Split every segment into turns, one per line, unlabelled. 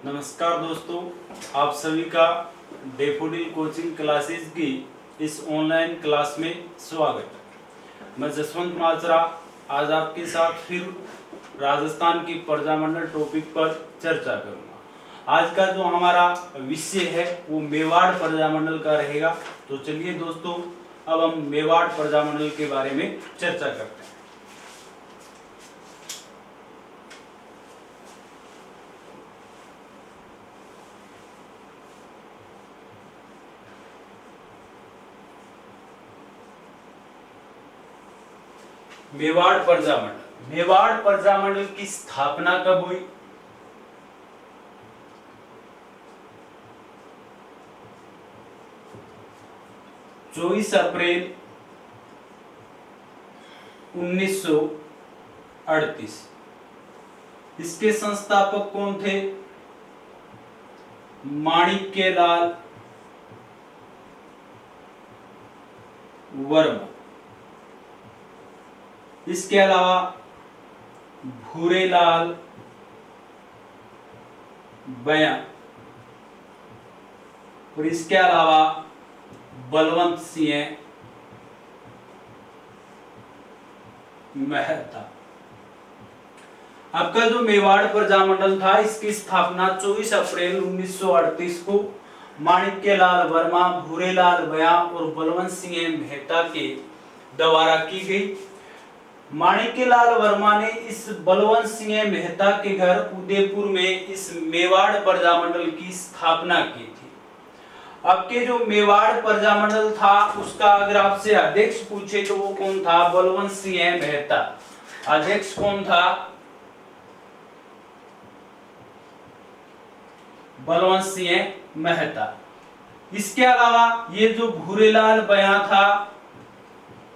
नमस्कार दोस्तों, आप सभी का डेफोडिल कोचिंग क्लासेस की इस ऑनलाइन क्लास में स्वागत है। मैं जसवंत माजरा आज आपके साथ फिर राजस्थान की प्रजामंडल टॉपिक पर चर्चा करूंगा। आज का जो हमारा विषय है वो मेवाड़ प्रजामंडल का रहेगा। तो चलिए दोस्तों, अब हम मेवाड़ प्रजामंडल के बारे में चर्चा करते हैं। मेवाड़ प्रजामंडल की स्थापना कब हुई? चौबीस अप्रैल 1938। इसके संस्थापक कौन थे? माणिक्यलाल वर्मा। इसके अलावा भूरेलाल बयां और इसके अलावा बलवंत सिंह मेहता। आपका जो मेवाड़ प्रजामंडल था इसकी स्थापना 24 अप्रैल 1938 को माणिक्यलाल वर्मा, भूरेलाल बयां और बलवंत सिंह मेहता के द्वारा की गई। माणिक्यलाल वर्मा ने इस बलवंत सिंह मेहता के घर उदयपुर में इस मेवाड़ प्रजामंडल की स्थापना की थी। आपके जो मेवाड़ प्रजामंडल था उसका अगर आपसे अध्यक्ष पूछे तो वो कौन था? बलवंत सिंह मेहता। अध्यक्ष कौन था? बलवंत सिंह मेहता। इसके अलावा ये जो भूरेलाल बयां था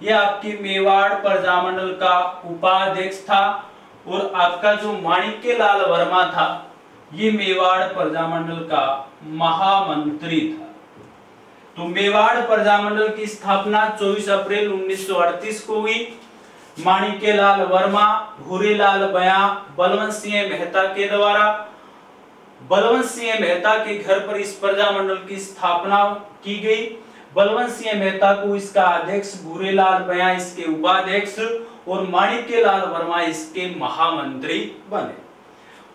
यह आपके मेवाड़ प्रजामंडल का उपाध्यक्ष था और आपका जो माणिक्यलाल वर्मा था ये मेवाड़ प्रजामंडल का महामंत्री था। तो मेवाड़ प्रजामंडल की स्थापना 24 अप्रैल 1938 को हुई। माणिक्यलाल वर्मा, भूरेलाल बयां, बलवंत सिंह मेहता के द्वारा। बलवंत सिंह मेहता के घर पर इस प्रजामंडल की स्थापना की गई। बलवंत सिंह मेहता को इसका अध्यक्ष, भूरेलाल बयां इसके उपाध्यक्ष और माणिक्यलाल वर्मा इसके महामंत्री बने।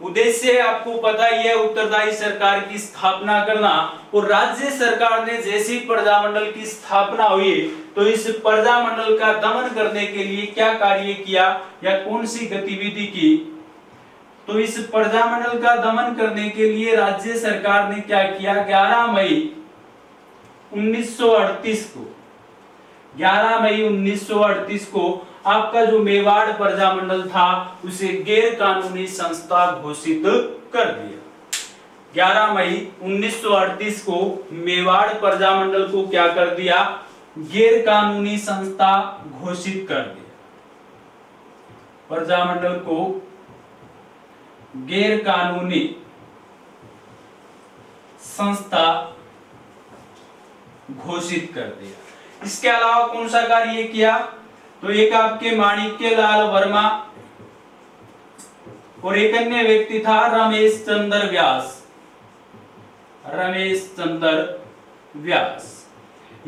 उद्देश्य आपको पता ही है, उत्तरदायी सरकार की स्थापना करना। और राज्य सरकार ने जैसी प्रजामंडल की स्थापना हुई तो इस प्रजामंडल का दमन करने के लिए क्या कार्य किया या कौन सी गतिविधि की? तो इस प्रजामंडल का दमन करने के लिए राज्य सरकार ने क्या किया? 11 मई 1938 को आपका जो मेवाड़ प्रजामंडल था उसे गैर कानूनी संस्था घोषित कर दिया। 11 मई 1938 को मेवाड़ प्रजामंडल को क्या कर दिया? गैर कानूनी संस्था घोषित कर दिया। प्रजामंडल को गैर कानूनी संस्था घोषित कर दिया। इसके अलावा कौन सा कार्य किया? तो एक आपके माणिक्यलाल वर्मा और एक अन्य व्यक्ति था रमेश चंद्र व्यास।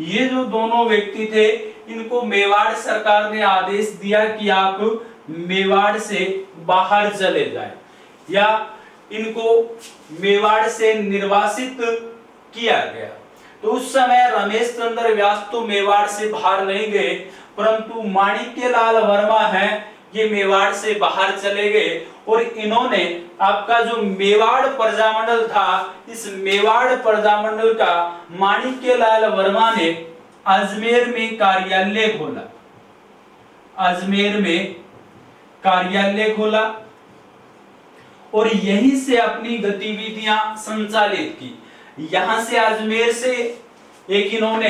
ये जो दोनों व्यक्ति थे इनको मेवाड़ सरकार ने आदेश दिया कि आप मेवाड़ से बाहर चले जाएं या इनको मेवाड़ से निर्वासित किया गया। तो उस समय रमेश चंद्र व्यास तो मेवाड़ से बाहर नहीं गए, परंतु माणिक्यलाल वर्मा है ये मेवाड़ से बाहर चले गए और इन्होंने आपका जो मेवाड़ प्रजामंडल था इस मेवाड़ प्रजामंडल का माणिक्यलाल वर्मा ने अजमेर में कार्यालय खोला और यहीं से अपनी गतिविधियां संचालित की। यहां से अजमेर से एक इन्होंने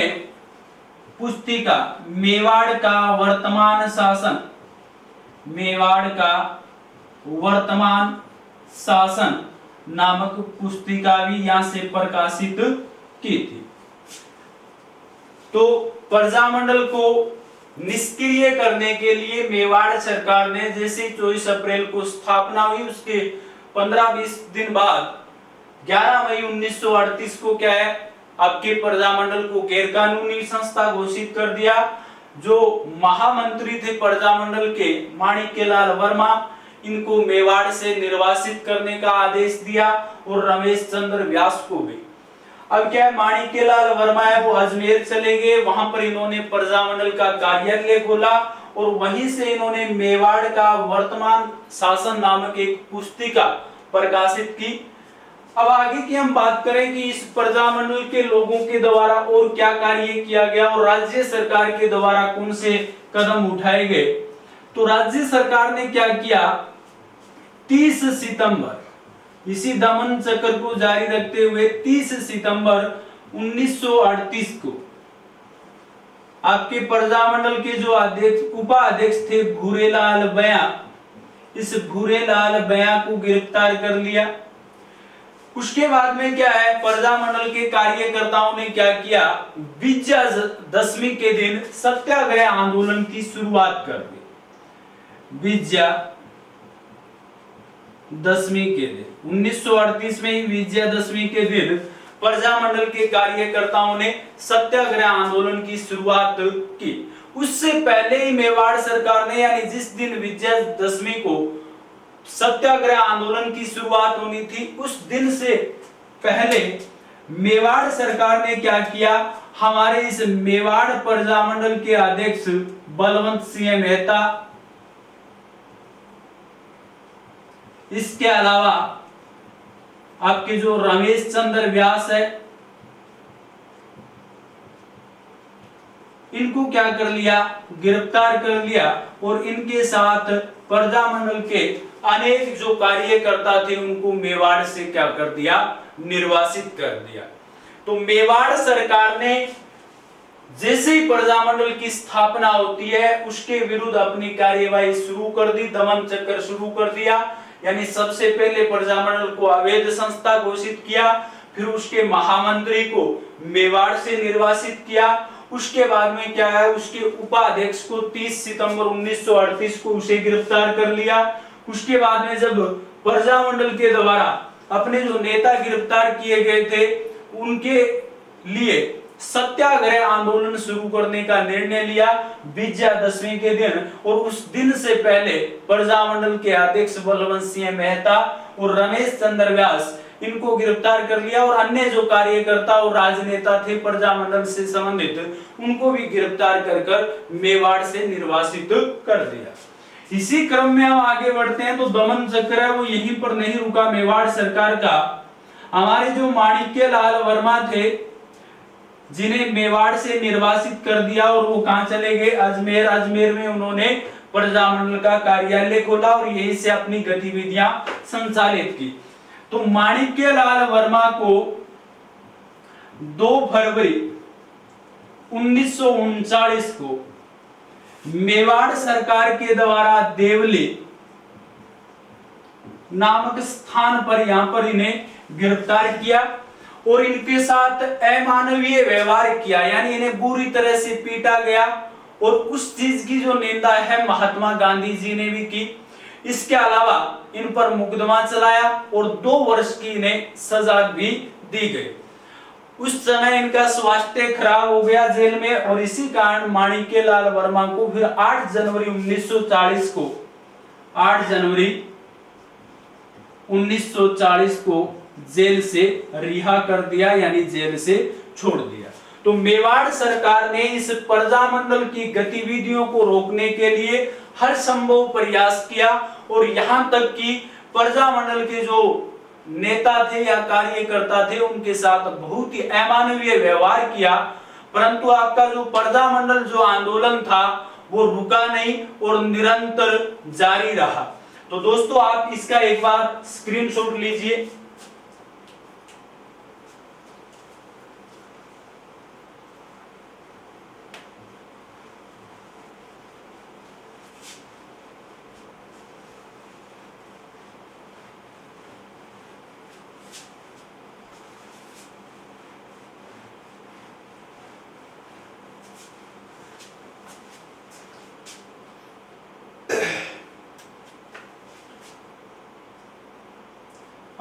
पुस्तिका मेवाड़ का वर्तमान शासन नामक पुस्तिका भी यहां से प्रकाशित की थी। तो प्रजामंडल को निष्क्रिय करने के लिए मेवाड़ सरकार ने जैसे 24 अप्रैल को स्थापना हुई उसके 15-20 दिन बाद 11 मई 1938 को क्या है, आपके प्रजामंडल को गैर कानूनी संस्था घोषित कर दिया। जो महामंत्री थे प्रजामंडल के माणिक्यलाल वर्मा, इनको मेवाड़ से निर्वासित करने का आदेश दिया और रमेश चंद्र व्यास को भी। अब क्या है, माणिक्यलाल वर्मा है वो अजमेर चले गए, वहां पर इन्होंने प्रजामंडल का कार्यालय खोला और वहीं से इन्होंने मेवाड़ का वर्तमान शासन नामक एक पुस्तिका प्रकाशित की। अब आगे की हम बात करें कि इस प्रजामंडल के लोगों के द्वारा और क्या कार्य किया गया और राज्य सरकार के द्वारा कौन से कदम उठाए गए। तो राज्य सरकार ने क्या किया, 30 सितंबर इसी दमन चक्र को जारी रखते हुए 30 सितंबर 1938 को आपके प्रजामंडल के जो अध्यक्ष उपाध्यक्ष थे भूरेलाल बयां, इस भूरेलाल बयां को गिरफ्तार कर लिया। उसके बाद में क्या है, प्रजामंडल के कार्यकर्ताओं ने क्या किया, विजयादशमी के दिन सत्याग्रह आंदोलन की शुरुआत कर दी। विजयादशमी के दिन 1938 में ही विजयादशमी के दिन प्रजामंडल के कार्यकर्ताओं ने सत्याग्रह आंदोलन की शुरुआत की। उससे पहले ही मेवाड़ सरकार ने, यानी जिस दिन विजयादशमी को सत्याग्रह आंदोलन की शुरुआत होनी थी, उस दिन से पहले मेवाड़ सरकार ने क्या किया, हमारे इस मेवाड़ प्रजामंडल के अध्यक्ष बलवंत सिंह मेहता, इसके अलावा आपके जो रमेश चंद्र व्यास है, इनको क्या कर लिया, गिरफ्तार कर लिया और इनके साथ प्रजामंडल के अनेक जो कार्यकर्ता थे उनको मेवाड़ से क्या कर दिया, निर्वासित कर दिया। तो मेवाड़ सरकार ने जैसे ही प्रजामंडल की स्थापना होती है उसके विरुद्ध अपनी कार्यवाही शुरू कर दी, दमन चक्र शुरू कर दिया। यानी सबसे पहले प्रजामंडल को अवैध संस्था घोषित किया, फिर उसके महामंत्री को मेवाड़ से निर्वासित किया। उसके बाद में क्या है, उसके उपाध्यक्ष को 30 सितंबर 1938 को उसे गिरफ्तार कर लिया। उसके बाद में जब प्रजामंडल के द्वारा अपने जो नेता गिरफ्तार किए गए थे उनके लिए सत्याग्रह आंदोलन शुरू करने का निर्णय लिया विजयादशमी के दिन, और उस दिन से पहले प्रजामंडल के अध्यक्ष बलवंत सिंह मेहता और रमेश चंद्र व्यास, इनको गिरफ्तार कर लिया और अन्य जो कार्यकर्ता और राजनेता थे प्रजामंडल से संबंधित, उनको भी गिरफ्तार कर मेवाड़ से निर्वासित कर दिया। इसी क्रम में हम आगे बढ़ते हैं तो दमन चक्र है वो यहीं पर नहीं रुका मेवाड़ सरकार का। हमारे जो माणिक्यलाल वर्मा थे जिन्हें मेवाड़ से निर्वासित कर दिया और वो कहां चले गए, अजमेर। अजमेर में उन्होंने प्रजामंडल का कार्यालय खोला और यहीं से अपनी गतिविधियां संचालित की। तो माणिक्यलाल वर्मा को 2 फरवरी 1939 को मेवाड़ सरकार के द्वारा देवली नामक स्थान पर यहां पर इन्हें गिरफ्तार किया और इनके साथ अमानवीय व्यवहार किया, यानी इन्हें बुरी तरह से पीटा गया। और उस चीज की जो निंदा है महात्मा गांधी जी ने भी की। इसके अलावा इन पर मुकदमा चलाया और 2 वर्ष की इन्हें सजा भी दी गई। उस समय इनका स्वास्थ्य खराब हो गया जेल में और इसी कारण माणिक्यलाल वर्मा को फिर 8 जनवरी 1940 को 8 जनवरी 1940 को जेल से रिहा कर दिया, यानी जेल से छोड़ दिया। तो मेवाड़ सरकार ने इस प्रजामंडल की गतिविधियों को रोकने के लिए हर संभव प्रयास किया और यहां तक कि प्रजामंडल के जो नेता थे या कार्यकर्ता थे उनके साथ बहुत ही अमानवीय व्यवहार किया, परंतु आपका जो प्रजामंडल जो आंदोलन था वो रुका नहीं और निरंतर जारी रहा। तो दोस्तों आप इसका एक बार स्क्रीनशॉट लीजिए।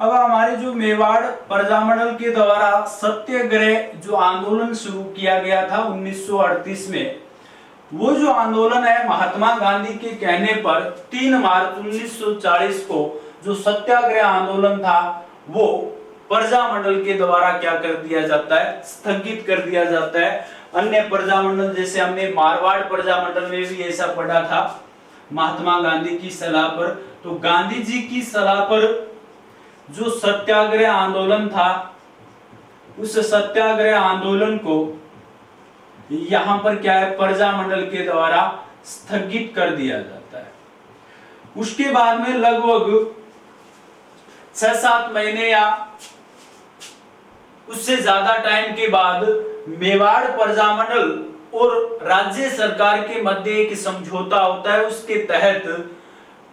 अब हमारे जो मेवाड़ प्रजामंडल के द्वारा सत्याग्रह जो आंदोलन शुरू किया गया था 1938 में, वो जो आंदोलन है महात्मा गांधी के कहने पर 3 मार्च 1940 को जो सत्याग्रह आंदोलन था वो प्रजामंडल के द्वारा क्या कर दिया जाता है, स्थगित कर दिया जाता है। अन्य प्रजामंडल जैसे हमने मारवाड़ प्रजामंडल में भी ऐसा पढ़ा था महात्मा गांधी की सलाह पर। तो गांधी जी की सलाह पर जो सत्याग्रह आंदोलन था, उस सत्याग्रह आंदोलन को यहां पर क्या है, प्रजामंडल के द्वारा स्थगित कर दिया जाता है। उसके बाद में लगभग 6-7 महीने या उससे ज्यादा टाइम के बाद मेवाड़ प्रजामंडल और राज्य सरकार के मध्य एक समझौता होता है। उसके तहत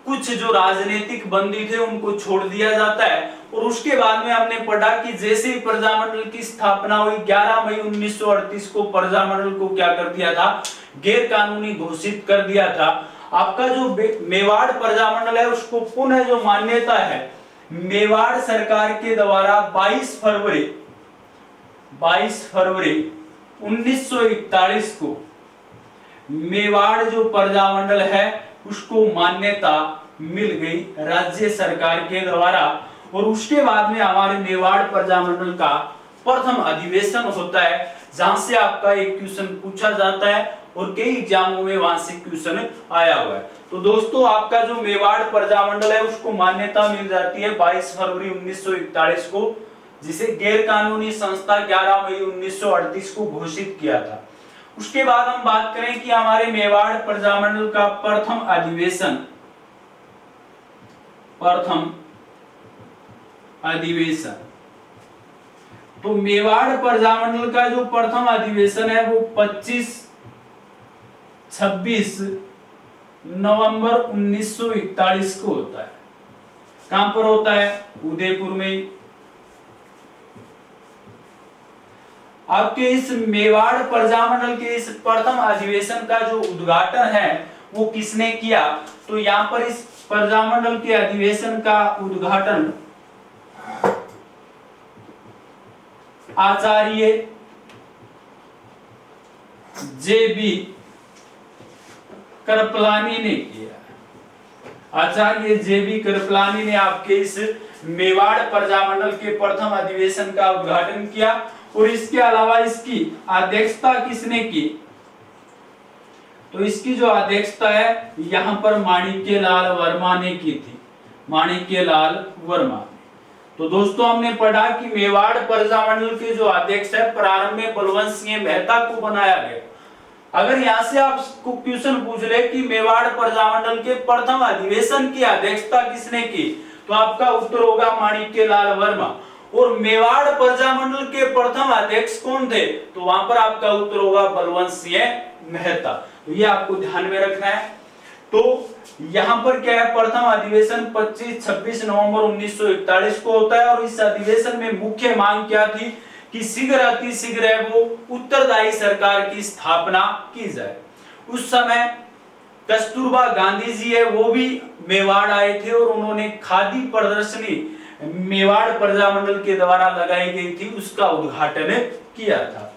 कुछ जो राजनीतिक बंदी थे उनको छोड़ दिया जाता है। और उसके बाद में हमने पढ़ा कि जैसे ही प्रजामंडल की स्थापना हुई 11 मई 1938 को प्रजामंडल को क्या कर दिया था, गैर कानूनी घोषित कर दिया था। आपका जो मेवाड़ प्रजामंडल है उसको पुनः जो मान्यता है मेवाड़ सरकार के द्वारा 22 फरवरी 1941 को मेवाड़ जो प्रजामंडल है उसको मान्यता मिल गई राज्य सरकार के द्वारा। और उसके बाद में हमारे मेवाड़ प्रजामंडल का प्रथम अधिवेशन होता है, जहां से आपका एक क्वेश्चन पूछा जाता है और कई एग्जामों में वहां से क्वेश्चन आया हुआ है। तो दोस्तों आपका जो मेवाड़ प्रजामंडल है उसको मान्यता मिल जाती है 22 फरवरी 1941 को, जिसे गैर कानूनी संस्था 11 मई 1938 को घोषित किया था। उसके बाद हम बात करें कि हमारे मेवाड़ प्रजामंडल का प्रथम अधिवेशन, तो मेवाड़ प्रजामंडल का जो प्रथम अधिवेशन है वो 25-26 नवंबर 1941 को होता है। कहां पर होता है, उदयपुर में। आपके इस मेवाड़ प्रजामंडल के इस प्रथम अधिवेशन का जो उद्घाटन है वो किसने किया, तो यहाँ पर इस प्रजामंडल के अधिवेशन का उद्घाटन आचार्य जे.बी. कृपलानी ने किया। आचार्य जे.बी. कृपलानी ने आपके इस मेवाड़ प्रजामंडल के प्रथम अधिवेशन का उद्घाटन किया। और इसके अलावा इसकी अध्यक्षता किसने की, तो इसकी जो अध्यक्षता है यहां पर माणिक्यलाल वर्मा ने की थी, माणिक्यलाल वर्मा। तो दोस्तों हमने पढ़ा कि मेवाड़ प्रजामंडल के जो अध्यक्ष है प्रारंभ में बलवंत सिंह मेहता को बनाया गया। अगर यहां से आपको क्वेश्चन पूछ ले कि मेवाड़ प्रजामंडल के प्रथम अधिवेशन की अध्यक्षता किसने की, तो आपका उत्तर होगा माणिक्यलाल वर्मा। और मेवाड़ प्रजामंडल के प्रथम अध्यक्ष कौन थे, तो वहां पर आपका उत्तर होगा बलवंत सिंह मेहता। तो ये आपको ध्यान में रखना है। तो यहां पर क्या है, प्रथम अधिवेशन 25-26 नवंबर 1941 को होता है। और इस अधिवेशन में मुख्य मांग क्या थी कि शीघ्र अतिशीघ्र वो उत्तरदायी सरकार की स्थापना की जाए। उस समय कस्तूरबा गांधी जी है वो भी मेवाड़ आए थे और उन्होंने खादी प्रदर्शनी मेवाड़ प्रजामंडल के द्वारा लगाई गई थी, उसका उद्घाटन किया था।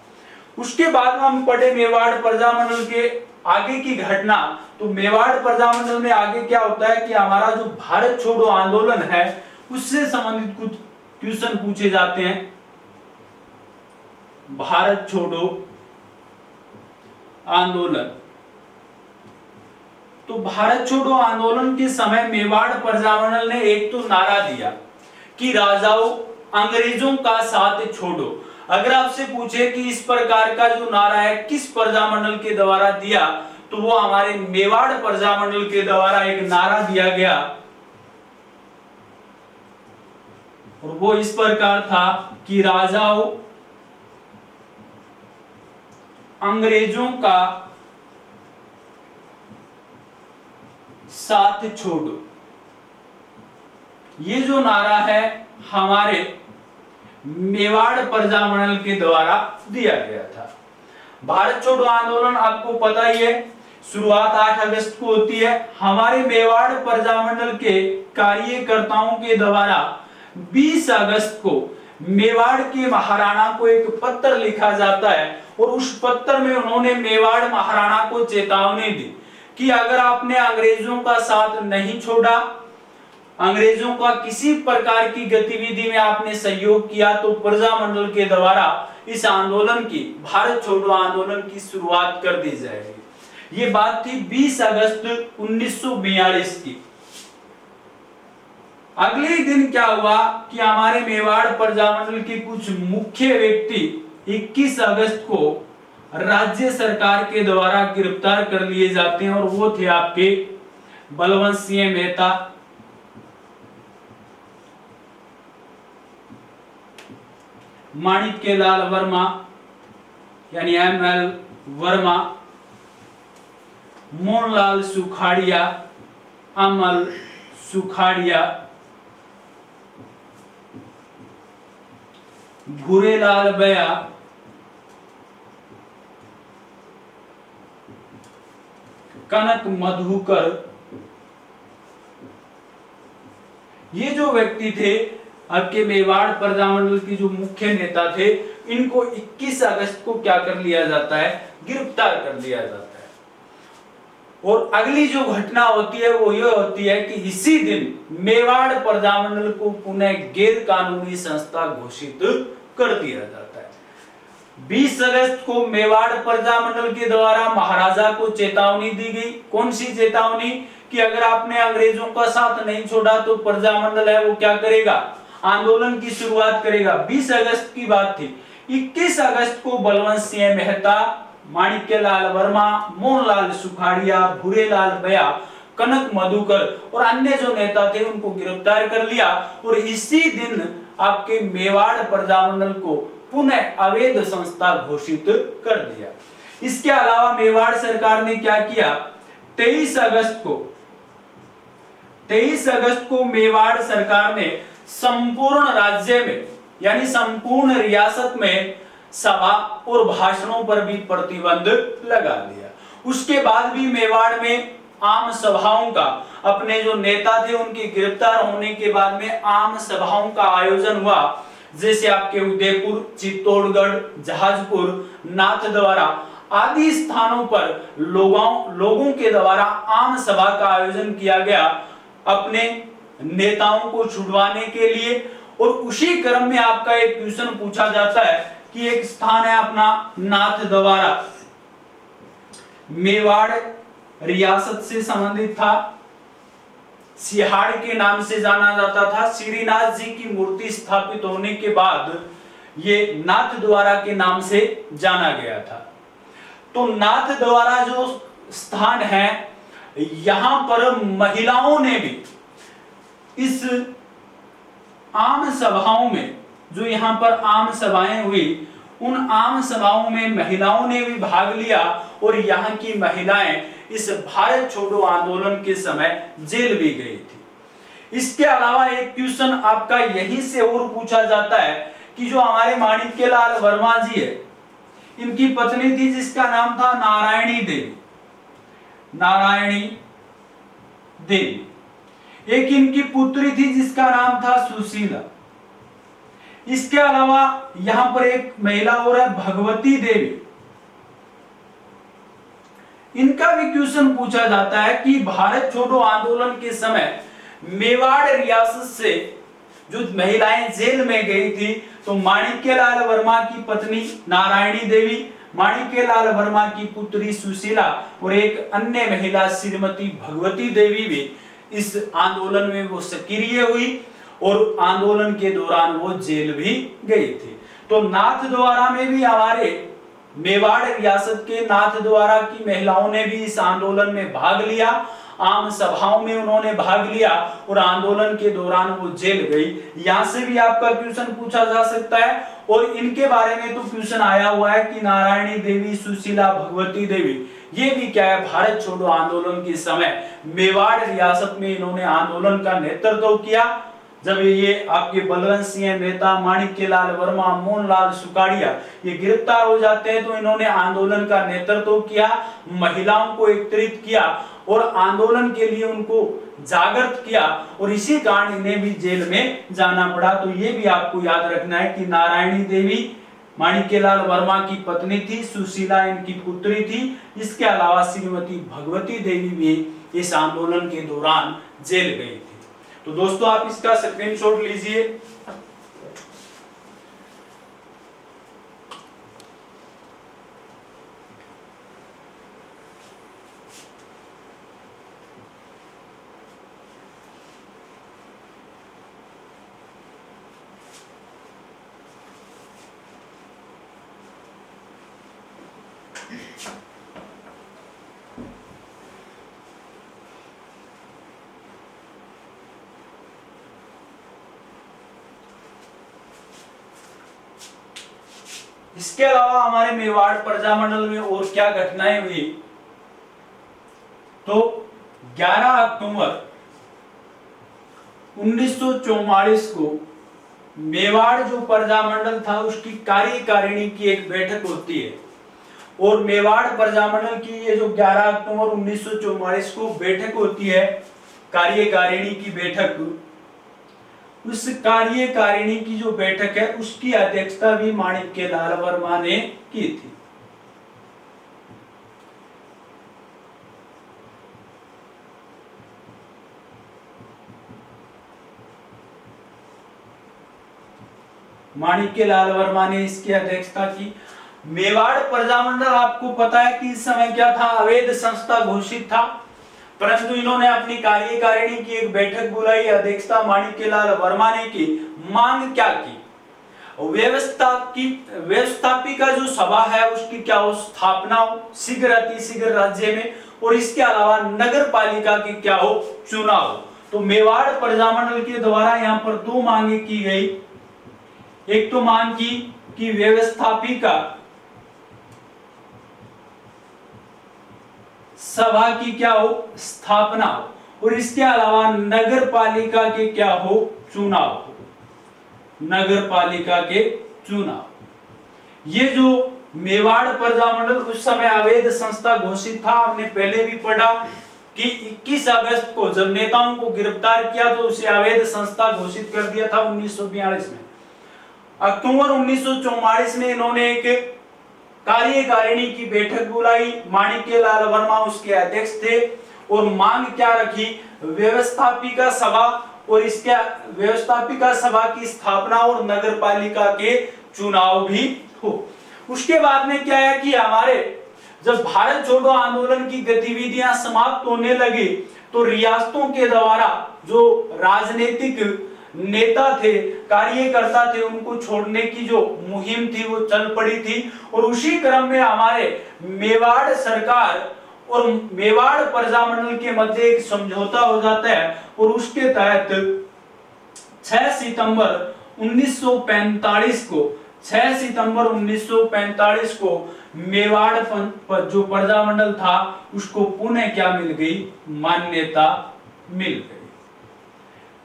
उसके बाद हम पढ़े मेवाड़ प्रजामंडल के आगे की घटना। तो मेवाड़ प्रजामंडल में आगे क्या होता है कि हमारा जो भारत छोड़ो आंदोलन है उससे संबंधित कुछ क्वेश्चन पूछे जाते हैं। भारत छोड़ो आंदोलन, तो भारत छोड़ो आंदोलन के समय मेवाड़ प्रजामंडल ने एक तो नारा दिया कि राजाओं अंग्रेजों का साथ छोड़ो। अगर आपसे पूछे कि इस प्रकार का जो नारा है किस प्रजामंडल के द्वारा दिया, तो वो हमारे मेवाड़ प्रजामंडल के द्वारा एक नारा दिया गया और वो इस प्रकार था कि राजाओं अंग्रेजों का साथ छोड़ो। ये जो नारा है हमारे मेवाड़ प्रजामंडल के द्वारा दिया गया था। भारत छोड़ो आंदोलन आपको पता ही है, शुरुआत 8 अगस्त को होती है। हमारे मेवाड़ प्रजामंडल के कार्यकर्ताओं के द्वारा 20 अगस्त को मेवाड़ के महाराणा को एक पत्र लिखा जाता है और उस पत्र में उन्होंने मेवाड़ महाराणा को चेतावनी दी कि अगर आपने अंग्रेजों का साथ नहीं छोड़ा, अंग्रेजों का किसी प्रकार की गतिविधि में आपने सहयोग किया तो प्रजामंडल के द्वारा इस आंदोलन की, भारत छोड़ो आंदोलन की शुरुआत कर दी जाएगी। ये बात थी 20 अगस्त 1942 की। अगले दिन क्या हुआ कि हमारे मेवाड़ प्रजामंडल के कुछ मुख्य व्यक्ति 21 अगस्त को राज्य सरकार के द्वारा गिरफ्तार कर लिए जाते हैं और वो थे आपके बलवंत सिंह मेहता, माणिक्यलाल वर्मा यानी ML वर्मा, मोहनलाल सुखाड़िया, अमल सुखाड़िया, भूरेलाल बया, कनक मधुकर। ये जो व्यक्ति थे आपके मेवाड़ प्रजामंडल की जो मुख्य नेता थे, इनको 21 अगस्त को क्या कर लिया जाता है, गिरफ्तार कर लिया जाता है। और अगली जो घटना होती है वो ये होती है कि इसी दिन मेवाड़ प्रजामंडल को पुनः गैर कानूनी संस्था घोषित कर दिया जाता है। 20 अगस्त को मेवाड़ प्रजामंडल के द्वारा महाराजा को चेतावनी दी गई। कौन सी चेतावनी? कि अगर आपने अंग्रेजों का साथ नहीं छोड़ा तो प्रजामंडल है वो क्या करेगा, आंदोलन की शुरुआत करेगा। 20 अगस्त की बात थी। 21 अगस्त को बलवंत सिंह मेहता, माणिक्यलाल वर्मा, मोहनलाल सुखाड़िया, भूरेलाल बया, कनक मधुकर और अन्य जो नेता थे उनको गिरफ्तार कर लिया और इसी दिन आपके मेवाड़ प्रजामंडल को पुनः अवैध संस्था घोषित कर दिया। इसके अलावा मेवाड़ सरकार ने क्या किया, 23 अगस्त को मेवाड़ सरकार ने संपूर्ण राज्य में यानी संपूर्ण रियासत में सभा और भाषणों पर भी प्रतिबंध लगा दिया। उसके बाद भी मेवाड़ में आम सभाओं का, अपने जो नेता थे उनके गिरफ्तार होने के बाद में आम सभाओं का आयोजन हुआ। जैसे आपके उदयपुर, चित्तौड़गढ़, जहाजपुर, नाथद्वारा आदि स्थानों पर लोगों के द्वारा आम सभा का आयोजन किया गया अपने नेताओं को छुड़वाने के लिए। और उसी क्रम में आपका एक क्वेश्चन पूछा जाता है कि एक स्थान है अपना नाथद्वारा, मेवाड़ रियासत से संबंधित था, सिहाड़ के नाम से जाना जाता था। श्रीनाथ जी की मूर्ति स्थापित होने के बाद ये नाथद्वारा के नाम से जाना गया था। तो नाथद्वारा जो स्थान है, यहां पर महिलाओं ने भी इस आम सभाओं में, जो यहां पर आम सभाएं हुई, उन आम सभाओं में महिलाओं ने भी भाग लिया और यहाँ की महिलाएं इस भारत छोड़ो आंदोलन के समय जेल भी गई थी। इसके अलावा एक क्वेश्चन आपका यहीं से और पूछा जाता है कि जो हमारे माणिक्यलाल वर्मा जी है, इनकी पत्नी थी जिसका नाम था नारायणी देवी, एक इनकी पुत्री थी जिसका नाम था सुशीला। इसके अलावा यहां पर एक महिला और है भगवती देवी। इनका भी क्वेश्चन पूछा जाता है कि भारत छोड़ो आंदोलन के समय मेवाड़ रियासत से जो महिलाएं जेल में गई थी, तो माणिक्यलाल वर्मा की पत्नी नारायणी देवी, माणिक्यलाल वर्मा की पुत्री सुशीला और एक अन्य महिला श्रीमती भगवती देवी भी इस आंदोलन में वो सक्रिय हुई और आंदोलन के दौरान वो जेल भी गई थी। तो नाथद्वारा में भी हमारे मेवाड़ रियासत के नाथद्वारा की महिलाओं ने भी इस आंदोलन में भाग लिया, आम सभाओं में उन्होंने भाग लिया और आंदोलन के दौरान वो जेल गई। यहां से भी आपका क्वेश्चन पूछा जा सकता है और इनके बारे में तो क्वेश्चन आया हुआ है कि नारायणी देवी, सुशीला, भगवती देवी, ये भी क्या है, भारत छोड़ो आंदोलन के समय मेवाड़ रियासत में इन्होंने आंदोलन का नेतृत्व किया। जब ये आपके बलवंत सिंह मेहता, माणिक्यलाल वर्मा, मोहनलाल सुखाड़िया ये गिरफ्तार हो जाते हैं, तो इन्होंने आंदोलन का नेतृत्व किया, महिलाओं को एकत्रित किया और आंदोलन के लिए उनको जागृत किया और इसी कारण इन्हें भी जेल में जाना पड़ा। तो ये भी आपको याद रखना है कि नारायणी देवी माणिक्यलाल वर्मा की पत्नी थी, सुशीला इनकी पुत्री थी। इसके अलावा श्रीमती भगवती देवी भी इस आंदोलन के दौरान जेल गई थी। तो दोस्तों आप इसका स्क्रीनशॉट लीजिए। इसके अलावा हमारे मेवाड़ प्रजामंडल में और क्या घटनाएं हुई, तो 11 अक्टूबर 1944 को मेवाड़ जो प्रजामंडल था उसकी कार्यकारिणी की एक बैठक होती है। और मेवाड़ प्रजामंडल की ये जो 11 अक्टूबर 1944 को बैठक होती है, कार्यकारिणी की बैठक, उस कार्यकारिणी की जो बैठक है उसकी अध्यक्षता भी माणिक्यलाल वर्मा ने की थी। माणिक्यलाल वर्मा ने इसकी अध्यक्षता की। मेवाड़ प्रजामंडल आपको पता है कि इस समय क्या था, अवैध संस्था घोषित था, परंतु इन्होंने अपनी कार्यकारिणी की एक बैठक बुलाई, अध्यक्षता माणिक्यलाल वर्मा ने की। मांग क्या की, व्यवस्थापिका जो सभा है उसकी क्या हो, स्थापना हो शीघ्र अतिशीघ्र राज्य में, और इसके अलावा नगर पालिका की क्या हो, चुनाव। तो मेवाड़ प्रजामंडल के द्वारा यहाँ पर दो मांगे की गई। एक तो मांग की कि व्यवस्थापिका सभा की क्या हो, स्थापना हो, और इसके अलावा नगर पालिका के क्या हो, चुनाव हो, नगर पालिका के चुनाव। ये जो मेवाड़ प्रजामंडल उस समय अवैध संस्था घोषित था, हमने पहले भी पढ़ा कि 21 अगस्त को जब नेताओं को गिरफ्तार किया तो उसे अवैध संस्था घोषित कर दिया था 1942 में। अक्टूबर 1944 में इन्होंने एक कार्यकारिणी की बैठक बुलाई, माणिक्यलाल वर्मा उसके अध्यक्ष थे, और मांग क्या रखी, व्यवस्थापिका सभा और इसके व्यवस्थापिका सभा की स्थापना और नगर पालिका के चुनाव भी हो। उसके बाद में क्या है कि हमारे जब भारत छोड़ो आंदोलन की गतिविधियां समाप्त होने लगी तो रियासतों के द्वारा जो राजनीतिक नेता थे, कार्यकर्ता थे, उनको छोड़ने की जो मुहिम थी वो चल पड़ी थी। और उसी क्रम में हमारे मेवाड़ सरकार और मेवाड़ प्रजामंडल के मध्य एक समझौता हो जाता है, और उसके तहत 6 सितंबर 1945 को 6 सितंबर 1945 को मेवाड़ जो प्रजामंडल था उसको पुनः क्या मिल गई, मान्यता मिल गई।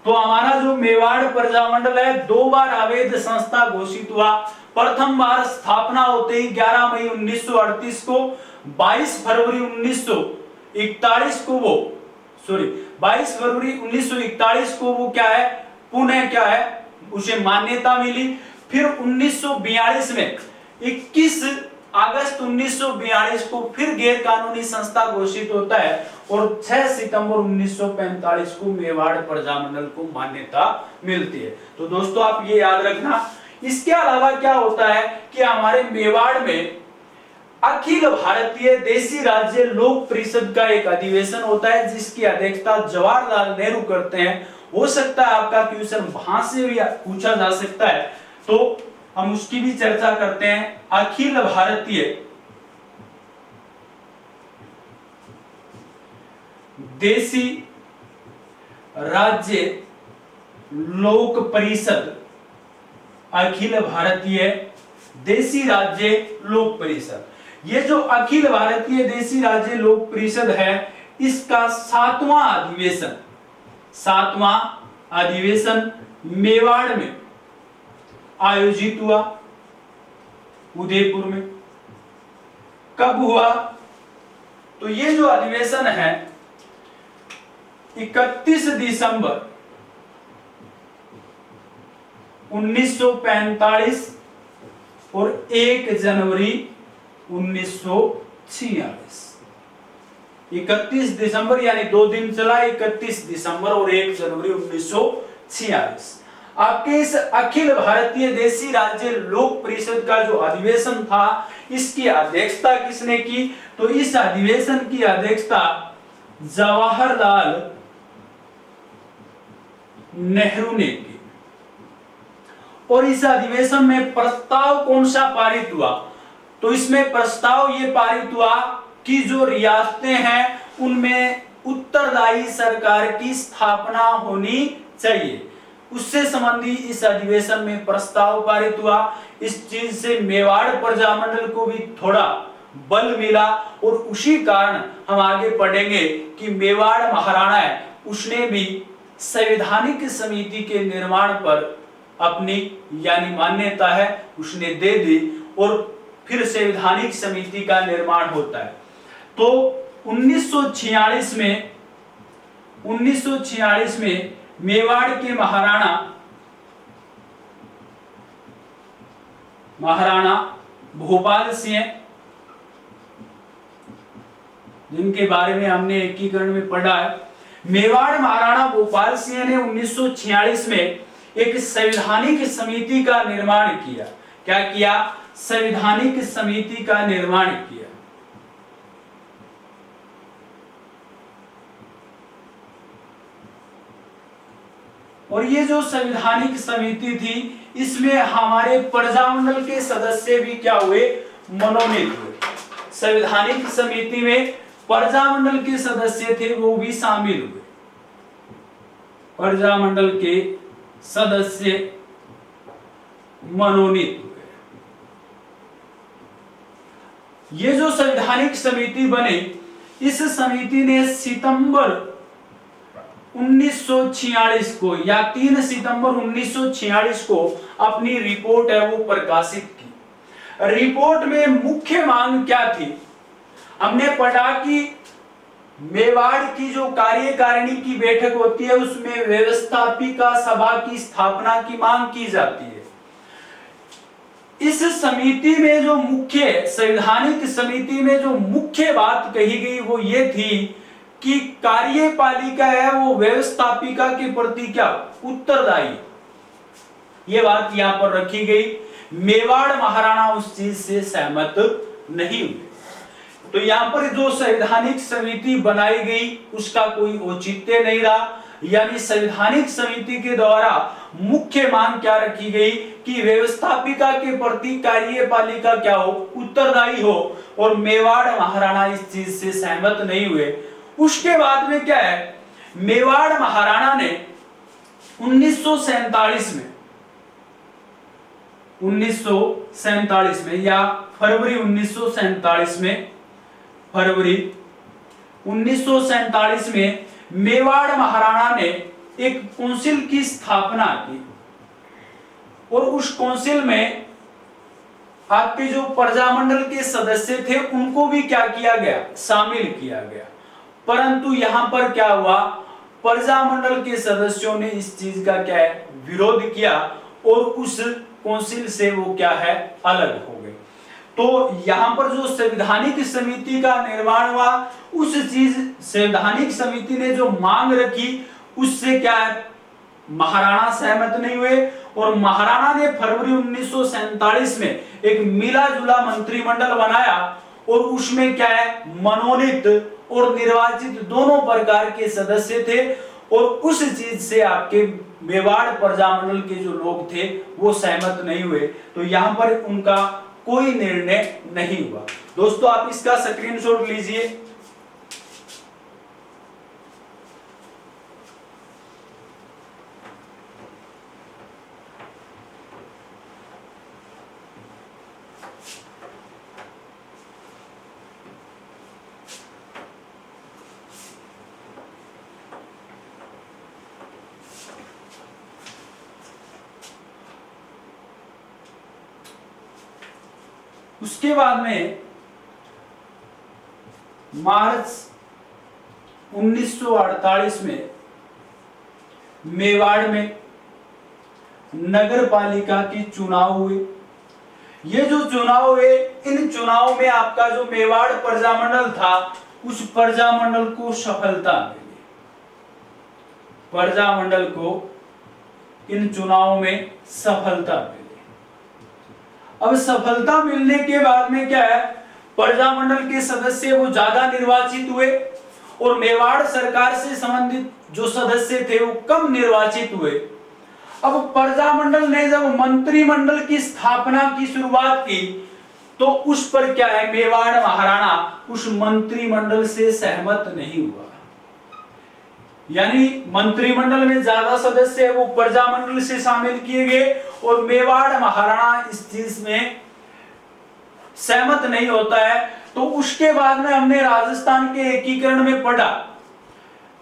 तो हमारा जो मेवाड़ प्रजामंडल है 2 बार अवैध संस्था घोषित हुआ। प्रथम बार स्थापना होते ही 11 मई 1938 को, 22 फरवरी 1941 को 22 फरवरी 1941 को वो क्या है, पुनः क्या है, उसे मान्यता मिली। फिर 1942 में 21 अगस्त 1942 को फिर गैर कानूनी संस्था घोषित होता है, और 6 सितंबर 1945 को मेवाड़ प्रजामंडल को मान्यता मिलती है। तो दोस्तों आप ये याद रखना। इसके अलावा क्या होता है कि हमारे मेवाड़ में अखिल भारतीय देसी राज्य लोक परिषद का एक अधिवेशन होता है, जिसकी अध्यक्षता जवाहरलाल नेहरू करते हैं। हो सकता है आपका क्वेश्चन वहां से भी पूछा जा सकता है, तो हम उसकी भी चर्चा करते हैं। अखिल भारतीय देसी राज्य लोक परिषद, अखिल भारतीय देसी राज्य लोक परिषद, ये जो अखिल भारतीय देसी राज्य लोक परिषद है इसका 7वां अधिवेशन मेवाड़ में आयोजित हुआ, उदयपुर में। कब हुआ, तो ये जो अधिवेशन है 31 दिसंबर 1945 और 1 जनवरी 1946। 31 दिसंबर यानी 2 दिन चला, 31 दिसंबर और 1 जनवरी 1946। आपके इस अखिल भारतीय देशी राज्य लोक परिषद का जो अधिवेशन था, इसकी अध्यक्षता किसने की? तो इस अधिवेशन की अध्यक्षता जवाहरलाल नेहरू ने की। और इस अधिवेशन में प्रस्ताव कौन सा पारित हुआ? तो इसमें प्रस्ताव ये पारित हुआ कि जो रियासतें हैं उनमें उत्तरदायी सरकार की स्थापना होनी चाहिए। उससे संबंधी इस अधिवेशन में प्रस्ताव पारित हुआ। इस चीज से मेवाड़ प्रजामंडल को भी थोड़ा बल मिला और उसी कारण हम आगे पढ़ेंगे कि मेवाड़ महाराणा है, उसने भी संवैधानिक समिति के निर्माण पर अपनी यानी मान्यता है उसने दे दी और फिर संवैधानिक समिति का निर्माण होता है। तो 1946 में मेवाड़ के महाराणा भोपाल सिंह, जिनके बारे में हमने एकीकरण में पढ़ा है, मेवाड़ महाराणा भोपाल सिंह ने 1946 में एक संवैधानिक समिति का निर्माण किया। क्या किया? संवैधानिक समिति का निर्माण किया। और ये जो संवैधानिक समिति थी, इसमें हमारे प्रजामंडल के सदस्य भी क्या हुए? मनोनीत हुए। संवैधानिक समिति में प्रजामंडल के सदस्य थे, वो भी शामिल हुए। प्रजामंडल के सदस्य मनोनीत हुए। ये जो संवैधानिक समिति बनी, इस समिति ने सितंबर 1946 को या 3 सितंबर 1946 को अपनी रिपोर्ट है वो प्रकाशित की। रिपोर्ट में मुख्य मांग क्या थी? हमने पढ़ा कि मेवाड़ की जो कार्यकारिणी की बैठक होती है उसमें व्यवस्थापिका सभा की स्थापना की मांग की जाती है। इस समिति में जो मुख्य संवैधानिक समिति में जो मुख्य बात कही गई वो ये थी कि कार्यपालिका है वो व्यवस्थापिका के प्रति क्या उत्तरदायी, ये बात यहां पर रखी गई। मेवाड़ महाराणा उस चीज से सहमत नहीं हुए। तो यहां पर जो संवैधानिक समिति बनाई गई उसका कोई औचित्य नहीं रहा, यानी संवैधानिक समिति के द्वारा मुख्य मांग क्या रखी गई कि व्यवस्थापिका के प्रति कार्यपालिका क्या हो, उत्तरदायी हो, और मेवाड़ महाराणा इस चीज से सहमत नहीं हुए। उसके बाद में क्या है, मेवाड़ महाराणा ने 1947 में या फरवरी 1947 में मेवाड़ महाराणा ने एक काउंसिल की स्थापना की और उस काउंसिल में आपके जो प्रजामंडल के सदस्य थे उनको भी क्या किया गया, शामिल किया गया। परंतु यहां पर क्या हुआ, प्रजामंडल के सदस्यों ने इस चीज का क्या है, विरोध किया और उस काउंसिल से वो क्या है, अलग हो गए। तो यहां पर जो संवैधानिक समिति का निर्माण हुआ, उस चीज संवैधानिक समिति ने जो मांग रखी उससे क्या है, महाराणा सहमत नहीं हुए और महाराणा ने फरवरी 1947 में एक मिला जुला मंत्रिमंडल बनाया और उसमें क्या है, मनोनीत और निर्वाचित दोनों प्रकार के सदस्य थे और उस चीज से आपके मेवाड़ प्रजामंडल के जो लोग थे वो सहमत नहीं हुए। तो यहां पर उनका कोई निर्णय नहीं हुआ। दोस्तों आप इसका स्क्रीनशॉट लीजिए। उसके बाद में मार्च 1948 में मेवाड़ में नगर पालिका के चुनाव हुए। ये जो चुनाव हुए, इन चुनाव में आपका जो मेवाड़ प्रजामंडल था उस प्रजामंडल को सफलता मिली। प्रजामंडल को इन चुनावों में सफलता मिली। अब सफलता मिलने के बाद में क्या है, प्रजामंडल के सदस्य वो ज्यादा निर्वाचित हुए और मेवाड़ सरकार से संबंधित जो सदस्य थे वो कम निर्वाचित हुए। अब प्रजामंडल ने जब मंत्रिमंडल की स्थापना की शुरुआत की तो उस पर क्या है, मेवाड़ महाराणा उस मंत्रिमंडल से सहमत नहीं हुआ। यानी मंत्रिमंडल में ज्यादा सदस्य वो प्रजामंडल से शामिल किए गए और मेवाड़ महाराणा इस चीज में सहमत नहीं होता है। तो उसके बाद में हमने राजस्थान के एकीकरण में पढ़ा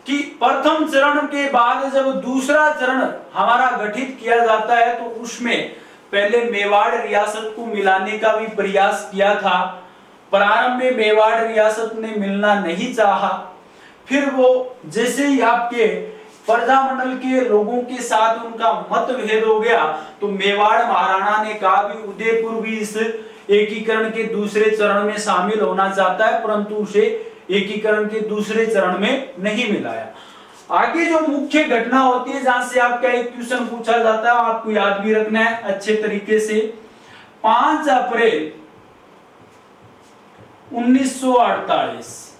कि प्रथम चरण के बाद जब दूसरा चरण हमारा गठित किया जाता है तो उसमें पहले मेवाड़ रियासत को मिलाने का भी प्रयास किया था। प्रारंभ में मेवाड़ रियासत ने मिलना नहीं चाहा, फिर वो जैसे ही आपके प्रजामंडल के लोगों के साथ उनका मतभेद हो गया तो मेवाड़ महाराणा ने कहा भी उदयपुर भी इस एकीकरण के दूसरे चरण में शामिल होना चाहता है, परंतु उसे एकीकरण के दूसरे चरण में नहीं मिलाया। आगे जो मुख्य घटना होती है जहां से आपका एक क्वेश्चन पूछा जाता है, आपको याद भी रखना है अच्छे तरीके से। 5 अप्रैल 1948,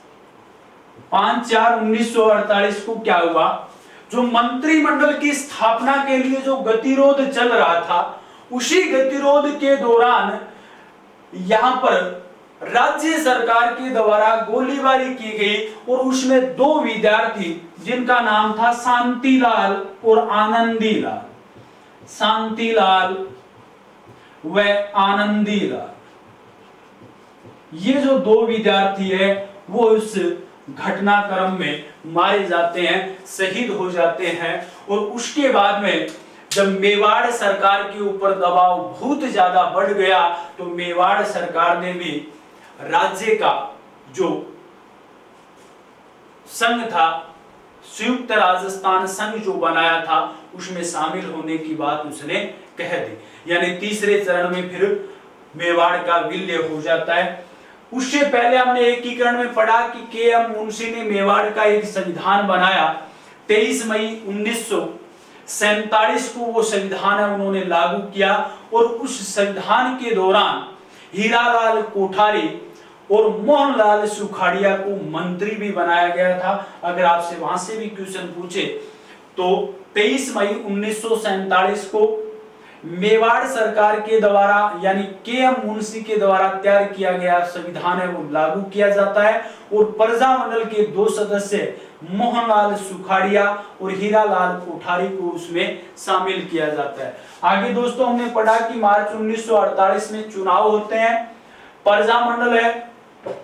5/4/1948 को क्या हुआ, जो मंत्रिमंडल की स्थापना के लिए जो गतिरोध चल रहा था उसी गतिरोध के दौरान यहां पर राज्य सरकार के द्वारा गोलीबारी की गई और उसमें 2 विद्यार्थी जिनका नाम था शांतिलाल और आनंदीलाल, शांतिलाल व आनंदीलाल, ये जो 2 विद्यार्थी है वो उस घटनाक्रम में मारे जाते हैं, शहीद हो जाते हैं। और उसके बाद में जब मेवाड़ सरकार के ऊपर दबाव बहुत ज्यादा बढ़ गया तो मेवाड़ सरकार ने भी राज्य का जो संघ था, संयुक्त राजस्थान संघ जो बनाया था उसमें शामिल होने की बात उसने कह दी। यानी तीसरे चरण में फिर मेवाड़ का विलय हो जाता है। उससे पहले हमने एकीकरण में पढ़ा कि के.एम. मुंशी ने मेवाड़ का एक संविधान बनाया। 23 मई 1947 को वो संविधान उन्होंने लागू किया और उस संविधान के दौरान हीरालाल कोठारी और मोहनलाल सुखाड़िया को मंत्री भी बनाया गया था। अगर आपसे वहां से भी क्वेश्चन पूछे तो 23 मई 1947 को मेवाड़ सरकार के द्वारा यानी के.एम. मुंशी के द्वारा तैयार किया गया संविधान है वो लागू किया जाता है और प्रजामंडल के 2 सदस्य मोहनलाल सुखाड़िया और हीरालाल कोठारी को उसमें शामिल किया जाता है। आगे दोस्तों हमने पढ़ा कि मार्च 1948 में चुनाव होते हैं। प्रजामंडल है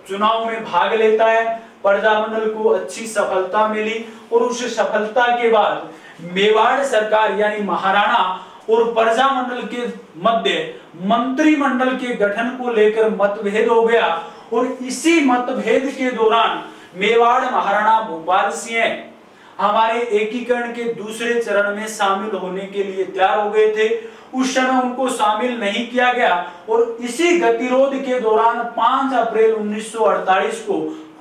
चुनाव में भाग लेता है, प्रजामंडल को अच्छी सफलता मिली और उस सफलता के बाद मेवाड़ सरकार यानी महाराणा और प्रजामंडल के मध्य मंत्रिमंडल के गठन को लेकर मतभेद हो गया और इसी मतभेद के दौरान मेवाड़ महाराणा भोपाल सिंह हमारे एकीकरण के दूसरे चरण में शामिल होने के लिए तैयार हो गए थे। उस समय उनको शामिल नहीं किया गया और इसी गतिरोध के दौरान 5 अप्रैल 1948 को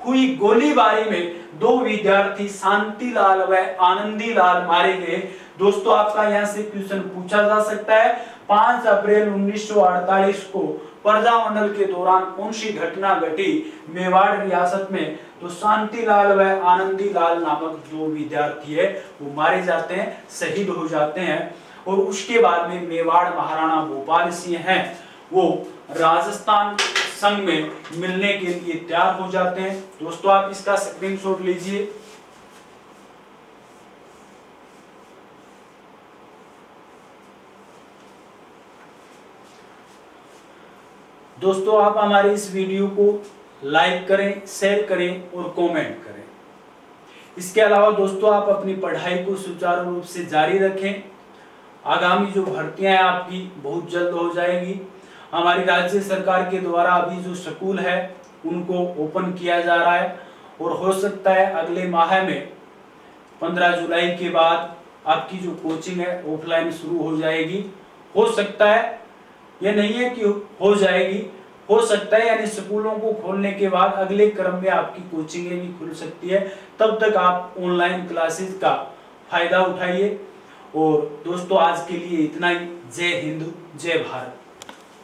हुई गोलीबारी में 2 विद्यार्थी शांतिलाल व आनंदीलाल मारे गए। दोस्तों आपका यहां से क्वेश्चन पूछा जा सकता है 5 अप्रैल 1948 को प्रजामंडल के दौरान कौन सी घटना घटी मेवाड़ रियासत में, तो शांतिलाल व आनंदीलाल नामक 2 विद्यार्थी है वो मारे जाते हैं, शहीद हो जाते हैं। और उसके बाद में मेवाड़ महाराणा भोपाल सिंह हैं वो राजस्थान संघ में मिलने के लिए तैयार हो जाते हैं। दोस्तों आप इसका स्क्रीनशॉट लीजिए। दोस्तों आप हमारे इस वीडियो को लाइक करें, शेयर करें और कमेंट करें। इसके अलावा दोस्तों आप अपनी पढ़ाई को सुचारू रूप से जारी रखें। आगामी जो भर्तियां हैं आपकी बहुत जल्द हो जाएगी। हमारी राज्य सरकार के द्वारा अभी जो स्कूल है उनको ओपन किया जा रहा है और हो सकता है अगले माह में 15 जुलाई के बाद आपकी जो कोचिंग है ऑफलाइन शुरू हो जाएगी। हो सकता है, ये नहीं है कि हो जाएगी, हो सकता है, यानी स्कूलों को खोलने के बाद अगले क्रम में आपकी कोचिंगें भी खुल सकती है। तब तक आप ऑनलाइन क्लासेस का फायदा उठाइए। और दोस्तों आज के लिए इतना ही। जय हिंद, जय भारत।